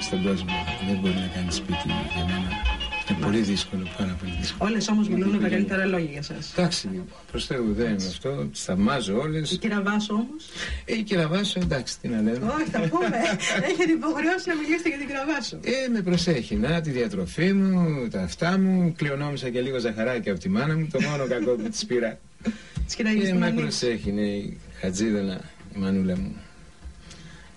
στον κόσμο. Δεν μπορεί να κάνει σπίτι για μένα. Είναι πολύ δύσκολο, πάρα πολύ δύσκολο. Όλες όμως μιλούν τα καλύτερα λόγια για σας. Εντάξει, προς Θεού δεν είναι αυτό. Τις θαυμάζω όλες. Η κυρία Βάσο όμως. Η κυρία Βάσο, εντάξει, τι να λέμε. Όχι, θα πούμε. Έχετε υποχρεώσει να μιλήσετε για την κυρία Βάσο. Με προσέχει. Να, τη διατροφή μου, τα αυτά μου. Κληρονόμησα και λίγο ζαχαράκι από τη μάνα μου. Το μόνο κακό που της πήρα. Με προσέχει, είναι η χατζίδανα, η μανούλα μου.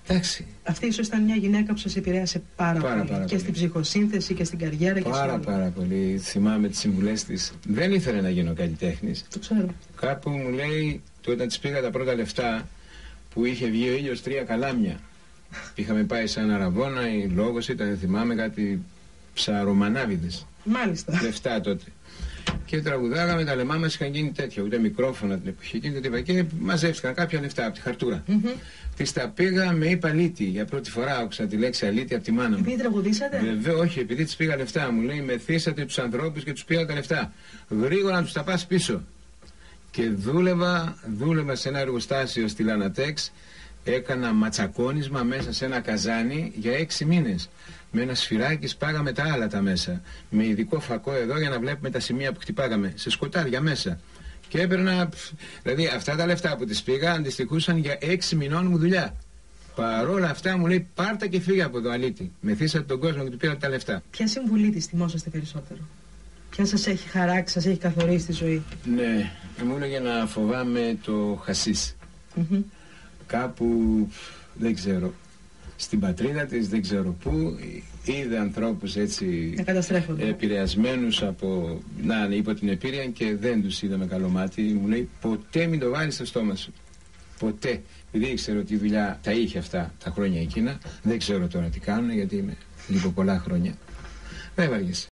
Εντάξει. Αυτή ίσως ήταν μια γυναίκα που σας επηρέασε πάρα πολύ. Και στην ψυχοσύνθεση και στην καριέρα και σε όλα. Πάρα πολύ. Θυμάμαι τις συμβουλές της. Δεν ήθελε να γίνω καλλιτέχνης. Το ξέρω. Κάπου μου λέει, όταν της πήγα τα πρώτα λεφτά, που είχε βγει ο ήλιος 3 καλάμια. Είχαμε πάει σε ένα ραβόνα, η λόγος ήταν, θυμάμαι, κάτι ψαρομανάβιδες. Μάλιστα. Λεφτά τότε. Και τραγουδάγαμε, τα λεμά μας είχαν γίνει τέτοια, ούτε μικρόφωνα την εποχή και μαζεύτηκαν κάποια λεφτά από τη χαρτούρα. Της τα πήγα, με είπα αλήτη. Για πρώτη φορά άκουσα τη λέξη αλήτη από τη μάνα μου. Επειδή τραγουδήσατε? Βέβαια, όχι, επειδή της πήγα λεφτά. Μου λέει, μεθύσατε τους ανθρώπους και τους πήγα τα λεφτά. Γρήγορα να τους τα πας πίσω. Και δούλευα σε ένα εργοστάσιο στη Λανατέξ. Έκανα ματσακόνισμα μέσα σε ένα καζάνι για 6 μήνες. Με ένα σφυράκι σπάγαμε τα άλατα μέσα. Με ειδικό φακό εδώ για να βλέπουμε τα σημεία που χτυπάγαμε. Σε σκοτάδια μέσα. Και έπαιρνα. Δηλαδή αυτά τα λεφτά που τις πήγα αντιστοιχούσαν για 6 μηνών μου δουλειά. Παρόλα αυτά μου λέει, πάρτα και φύγε από το αλήτη. Μεθύσατε τον κόσμο και του πήρατε τα λεφτά. Ποια συμβουλή της θυμόσαστε περισσότερο? Ποια σας έχει χαράξει, σας έχει καθορίσει τη ζωή? Ναι, μου έλεγε να φοβάμαι το χασίς. Κάπου, δεν ξέρω, στην πατρίδα της, δεν ξέρω πού, είδε ανθρώπους έτσι επηρεασμένους από, υπό την επίρρεια και δεν τους είδα με καλό μάτι. Μου λέει, ποτέ μην το βάλεις στο στόμα σου. Ποτέ. Επειδή ήξερα ότι η δουλειά τα είχε αυτά τα χρόνια εκείνα, δεν ξέρω τώρα τι κάνουν, γιατί είμαι λίγο πολλά χρόνια. Δεν βαριέσαι.